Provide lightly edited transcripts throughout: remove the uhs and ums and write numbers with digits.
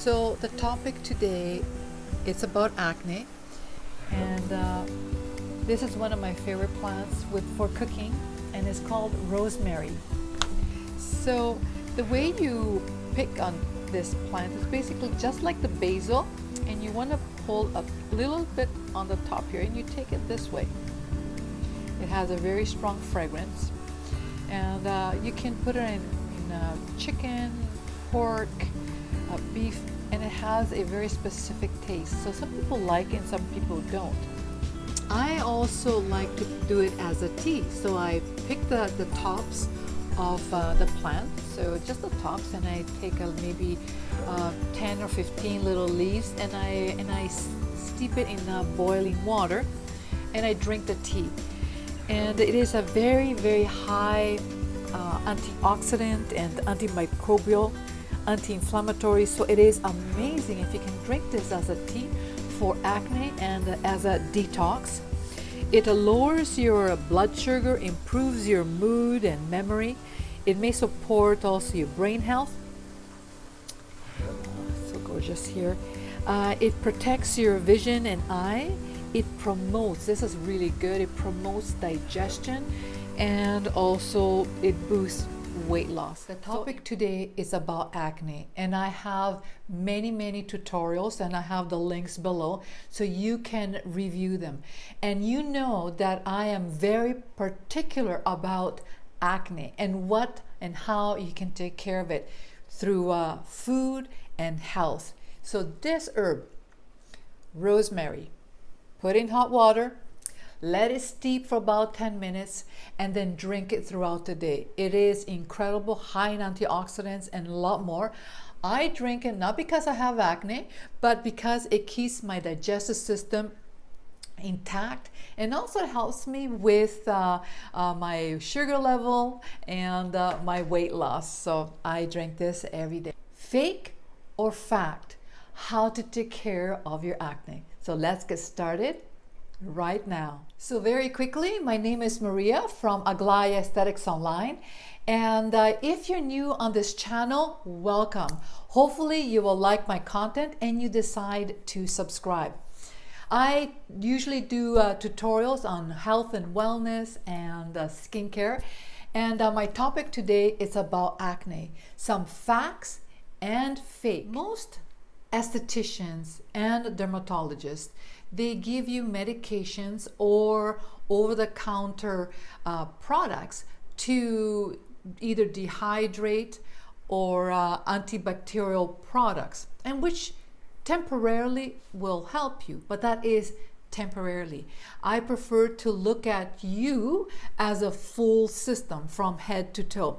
So the topic today is about acne, and this is one of my favorite plants for cooking, and it's called rosemary. So the way you pick on this plant is basically just like the basil, and you want to pull a little bit on the top here, and you take it this way. It has a very strong fragrance, and you can put it in chicken, pork, beef, and it has a very specific taste. So some people like it and some people don't. I also like to do it as a tea. So I pick the tops of the plant, so just the tops, and I take maybe 10 or 15 little leaves, and I steep it in boiling water, and I drink the tea. And it is a very, very high antioxidant and antimicrobial, anti-inflammatory. So it is amazing if you can drink this as a tea for acne and as a detox. It lowers your blood sugar, improves your mood and memory. It may support also your brain health. So gorgeous here. It protects your vision and eye. It promotes, this is really good, it promotes digestion, and also it boosts weight loss. The topic today is about acne, and I have many tutorials, and I have the links below so you can review them. And you know that I am very particular about acne and what and how you can take care of it through food and health. So this herb, rosemary, put in hot water, let it steep for about 10 minutes, and then drink it throughout the day. It is incredible, high in antioxidants and a lot more. I drink it not because I have acne, but because it keeps my digestive system intact, and also helps me with my sugar level and my weight loss. So I drink this every day. Fake or fact? How to take care of your acne. So let's get started right now. So very quickly, my name is Maria from Aglaia Aesthetics Online, and if you're new on this channel, welcome. Hopefully you will like my content and you decide to subscribe. I usually do tutorials on health and wellness and skincare, and my topic today is about acne. Some facts and fake. Most estheticians and dermatologists, they give you medications or over-the-counter products to either dehydrate or antibacterial products, and which temporarily will help you, but that is temporarily. I prefer to look at you as a full system from head to toe.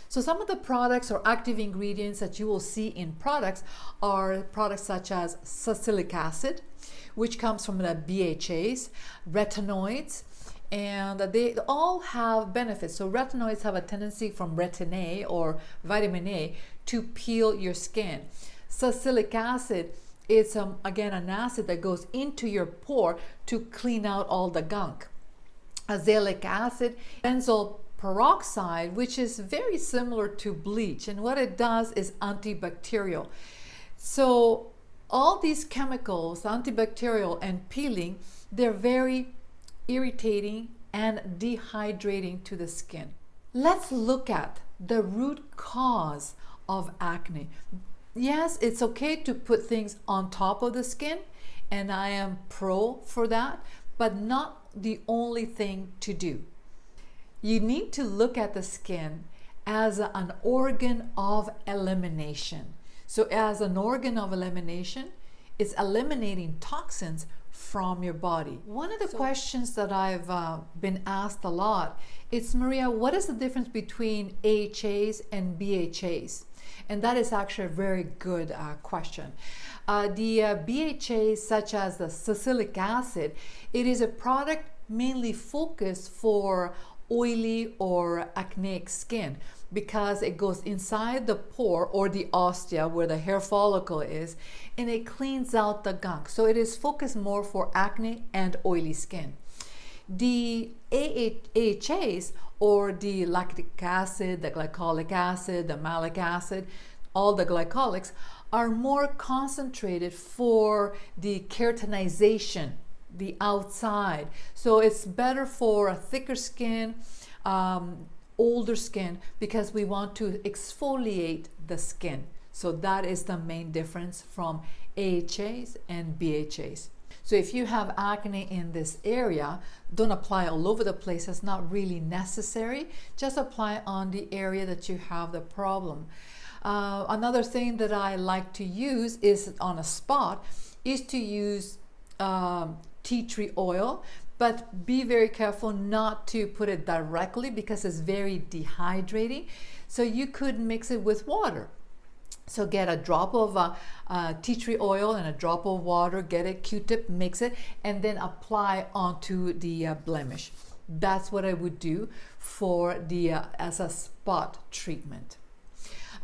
So some of the products or active ingredients that you will see in products are products such as salicylic acid, which comes from the BHAs, retinoids, and they all have benefits. So retinoids have a tendency from retin A or vitamin A to peel your skin. Salicylic acid is again an acid that goes into your pore to clean out all the gunk. Azelaic acid, benzoyl peroxide, which is very similar to bleach, and what it does is antibacterial. So all these chemicals, antibacterial and peeling, they're very irritating and dehydrating to the skin. Let's look at the root cause of acne. Yes, it's okay to put things on top of the skin, and I am pro for that, but not the only thing to do. You need to look at the skin as an organ of elimination. So as an organ of elimination, it's eliminating toxins from your body. One of the questions that I've been asked a lot is, Maria, what is the difference between AHAs and BHAs? And that is actually a very good question. The BHAs, such as the salicylic acid, it is a product mainly focused for oily or acneic skin because it goes inside the pore or the ostia where the hair follicle is, and it cleans out the gunk. So it is focused more for acne and oily skin. The AHAs, or the lactic acid, the glycolic acid, the malic acid, all the glycolics, are more concentrated for the keratinization, the outside. So it's better for a thicker skin, older skin, because we want to exfoliate the skin. So that is the main difference from AHAs and BHAs. So if you have acne in this area, don't apply all over the place. It's not really necessary. Just apply on the area that you have the problem. Another thing that I like to use is on a spot is to use tea tree oil, but be very careful not to put it directly because it's very dehydrating. So you could mix it with water. So get a drop of tea tree oil and a drop of water, get a Q-tip, mix it, and then apply onto the blemish. That's what I would do for the as a spot treatment.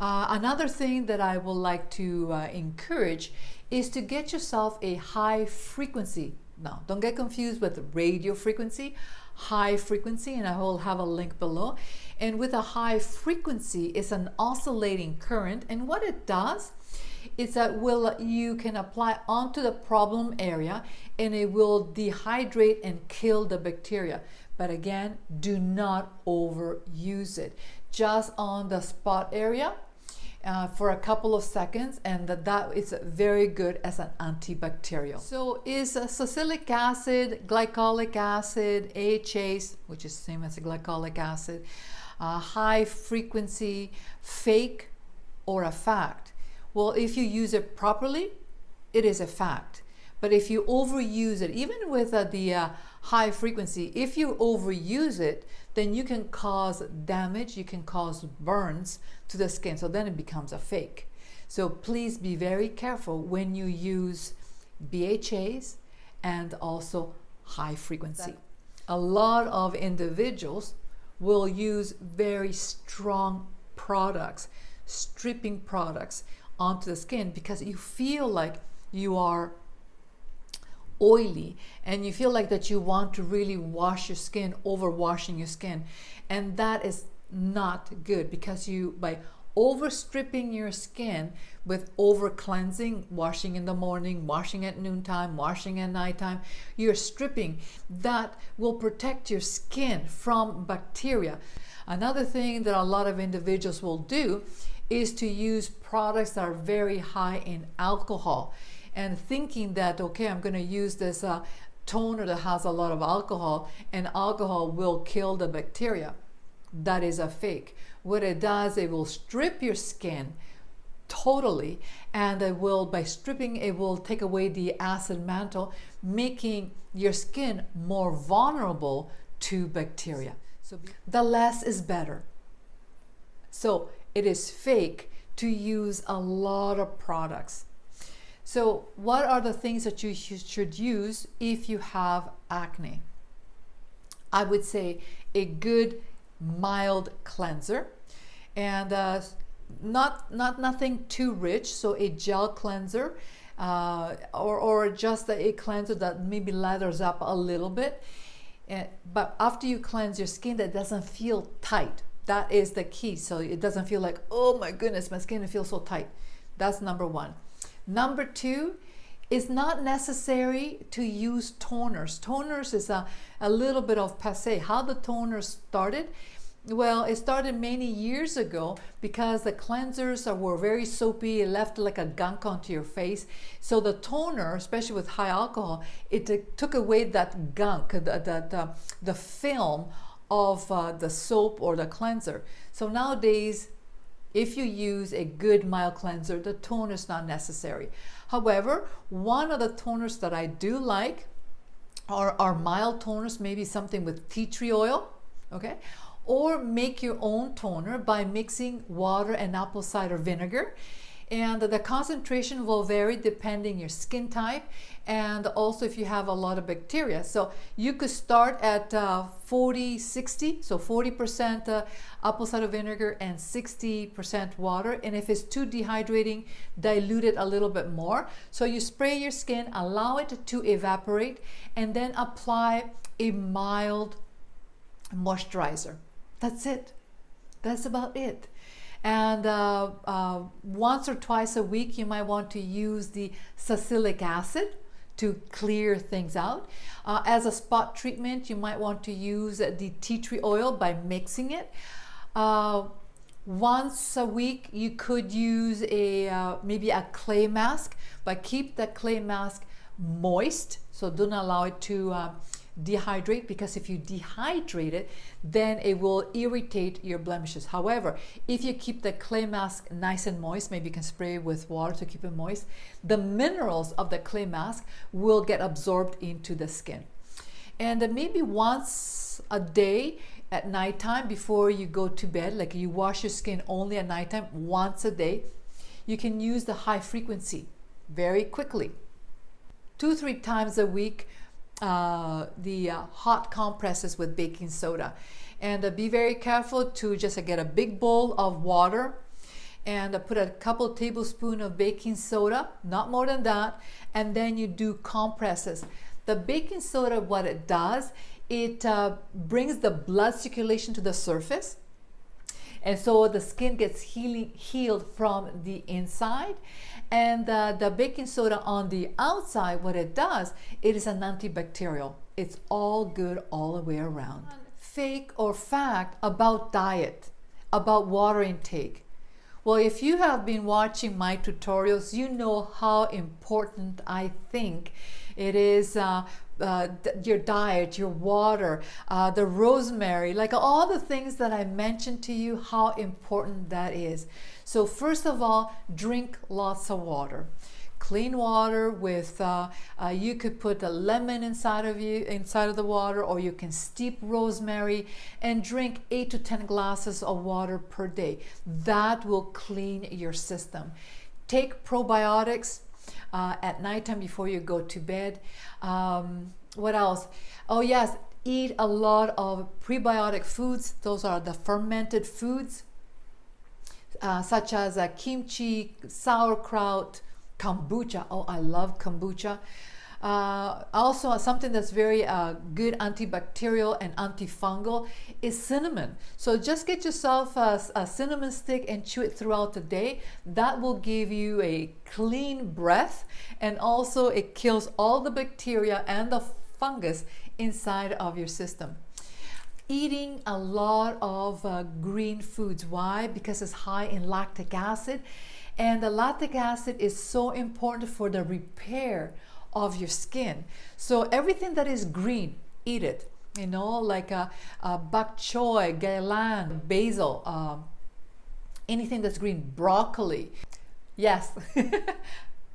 Another thing that I would like to encourage is to get yourself a high frequency. Now, don't get confused with radio frequency, high frequency, and I will have a link below. And with a high frequency, it's an oscillating current, and what it does is that you can apply onto the problem area, and it will dehydrate and kill the bacteria. But again, do not overuse it. Just on the spot area for a couple of seconds, and that is very good as an antibacterial. So is salicylic acid, glycolic acid, AHAs, which is the same as a glycolic acid, high frequency, fake or a fact? Well, if you use it properly, it is a fact. But if you overuse it, even with the high frequency, if you overuse it, then you can cause damage, you can cause burns to the skin. So then it becomes a fake. So please be very careful when you use BHAs and also high frequency. A lot of individuals will use very strong products, stripping products onto the skin because you feel like you are oily and you feel like that you want to really wash your skin, over washing your skin, and that is not good because you, by over stripping your skin with over cleansing, washing in the morning, washing at noontime, washing at nighttime, you're stripping. That will protect your skin from bacteria. Another thing that a lot of individuals will do is to use products that are very high in alcohol, and thinking that, okay, I'm going to use this toner that has a lot of alcohol, and alcohol will kill the bacteria. That is a fake. What it does, it will strip your skin totally, and it will, by stripping, it will take away the acid mantle, making your skin more vulnerable to bacteria. So the less is better. So it is fake to use a lot of products. So what are the things that you should use if you have acne? I would say a good mild cleanser, and nothing too rich, so a gel cleanser or just a cleanser that maybe lathers up a little bit, but after you cleanse your skin, that doesn't feel tight. That is the key. So it doesn't feel like, oh my goodness, my skin feels so tight. That's number one. Number two, it's not necessary to use toners. Toners is a little bit of passé. How the toners started? Well, it started many years ago because the cleansers were very soapy. It left like a gunk onto your face. So the toner, especially with high alcohol, it took away that gunk, the film of the soap or the cleanser. So nowadays, if you use a good mild cleanser, the toner is not necessary. However, one of the toners that I do like are mild toners, maybe something with tea tree oil, okay? Or make your own toner by mixing water and apple cider vinegar. And the concentration will vary depending your skin type and also if you have a lot of bacteria. So you could start at 40-60, so 40% apple cider vinegar and 60% water. And if it's too dehydrating, dilute it a little bit more. So you spray your skin, allow it to evaporate, and then apply a mild moisturizer. That's it. That's about it. And once or twice a week, you might want to use the salicylic acid to clear things out. As a spot treatment, you might want to use the tea tree oil by mixing it. Once a week, you could use maybe a clay mask, but keep the clay mask moist, so don't allow it to dehydrate, because if you dehydrate it, then it will irritate your blemishes. However, if you keep the clay mask nice and moist, maybe you can spray with water to keep it moist, the minerals of the clay mask will get absorbed into the skin. And maybe once a day at nighttime before you go to bed, like you wash your skin only at nighttime, once a day, you can use the high frequency very quickly. 2-3 times a week, the hot compresses with baking soda. And be very careful to just get a big bowl of water and put a couple tablespoons of baking soda, not more than that, and then you do compresses. The baking soda, what it does, it brings the blood circulation to the surface, and so the skin gets healed from the inside. And the baking soda on the outside, what it does, it is an antibacterial. It's all good all the way around. Fake or fact about diet, about water intake. Well, if you have been watching my tutorials, you know how important I think it is your diet, your water, the rosemary, like all the things that I mentioned to you, how important that is. So first of all, drink lots of water. Clean water with, you could put a lemon inside of the water, or you can steep rosemary and drink 8 to 10 glasses of water per day. That will clean your system. Take probiotics at nighttime before you go to bed. What else? Oh yes, eat a lot of prebiotic foods. Those are the fermented foods, such as kimchi, sauerkraut, kombucha. Oh, I love kombucha. Also, something that's very good antibacterial and antifungal is cinnamon. So just get yourself a cinnamon stick and chew it throughout the day. That will give you a clean breath, and also it kills all the bacteria and the fungus inside of your system. Eating a lot of green foods. Why? Because it's high in lactic acid, and the lactic acid is so important for the repair of your skin. So everything that is green, eat it. You know, like bok choy, gailan, basil, anything that's green, broccoli. Yes,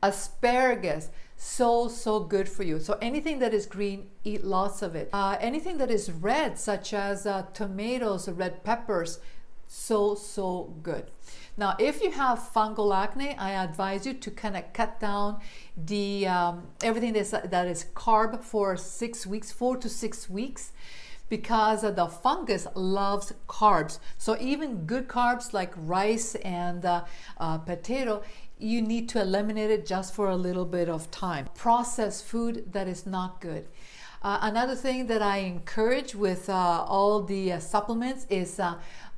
asparagus, so good for you. So anything that is green, eat lots of it. Anything that is red, such as tomatoes, red peppers, so good. Now, if you have fungal acne, I advise you to kind of cut down the everything that is carb for 6 weeks, 4 to 6 weeks, because the fungus loves carbs. So even good carbs like rice and potato, you need to eliminate it just for a little bit of time. Processed food, that is not good. Another thing that I encourage with all the supplements is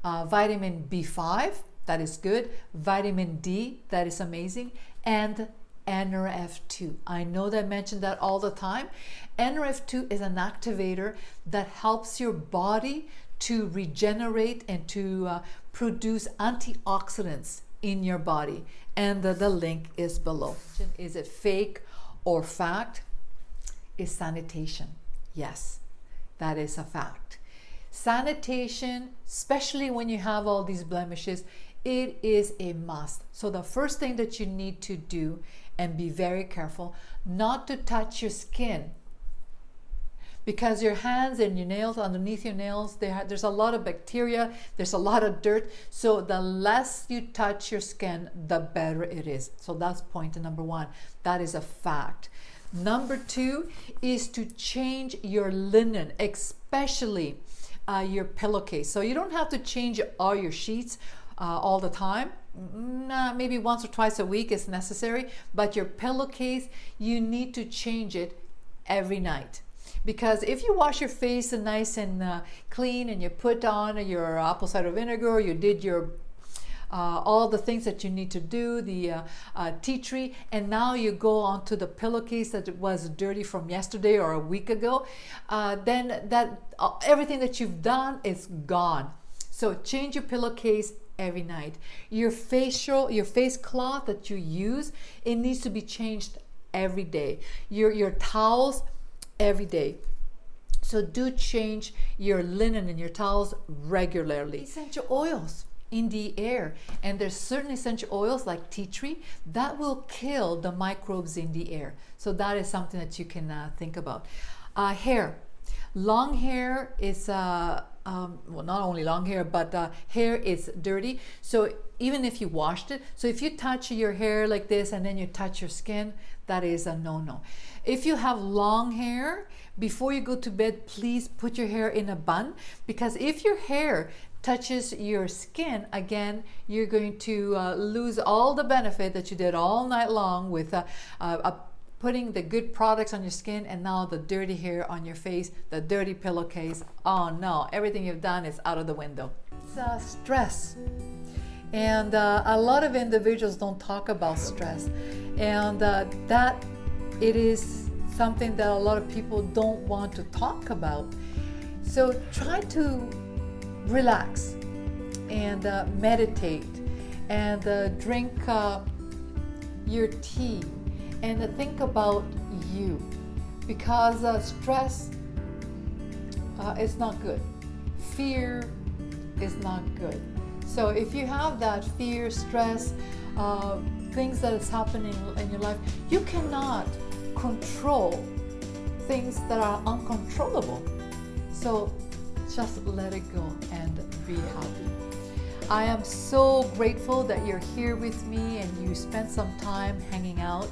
vitamin B5, that is good, vitamin D, that is amazing, and NRF2. I know that I mention that all the time. NRF2 is an activator that helps your body to regenerate and to produce antioxidants in your body, and the link is below. Is it fake or fact? Is sanitation. Yes, that is a fact. Sanitation, especially when you have all these blemishes, it is a must. So the first thing that you need to do, and be very careful not to touch your skin, because your hands and your nails, underneath your nails, there's a lot of bacteria, there's a lot of dirt. So the less you touch your skin, the better it is. So that's point number one. That is a fact. Number two is to change your linen, especially your pillowcase. So you don't have to change all your sheets all the time. Maybe once or twice a week is necessary, but your pillowcase, you need to change it every night. Because if you wash your face nice and clean, and you put on your apple cider vinegar, or you did your all the things that you need to do, the tea tree, and now you go onto the pillowcase that was dirty from yesterday or a week ago, then everything that you've done is gone. So change your pillowcase every night. Your face cloth that you use, it needs to be changed every day. Your towels every day. So do change your linen and your towels regularly. Essential oils in the air, and there's certain essential oils like tea tree that will kill the microbes in the air. So that is something that you can think about. Hair. Long hair is well, not only long hair, but hair is dirty. So even if you washed it, so if you touch your hair like this and then you touch your skin, that is a no-no. If you have long hair, before you go to bed, please put your hair in a bun, because if your hair touches your skin again, you're going to lose all the benefit that you did all night long with putting the good products on your skin, and now the dirty hair on your face, the dirty pillowcase. Oh no, everything you've done is out of the window. It's stress. And a lot of individuals don't talk about stress. And that it is something that a lot of people don't want to talk about. So try to relax and meditate and drink your tea and think about you, because stress is not good. Fear is not good. So if you have that fear, stress, things that is happening in your life, you cannot control things that are uncontrollable. So just let it go and be happy. I am so grateful that you're here with me and you spent some time hanging out.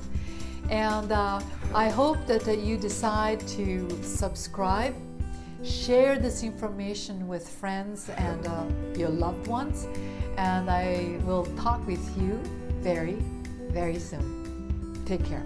And I hope that you decide to subscribe, share this information with friends and your loved ones. And I will talk with you very, very soon. Take care.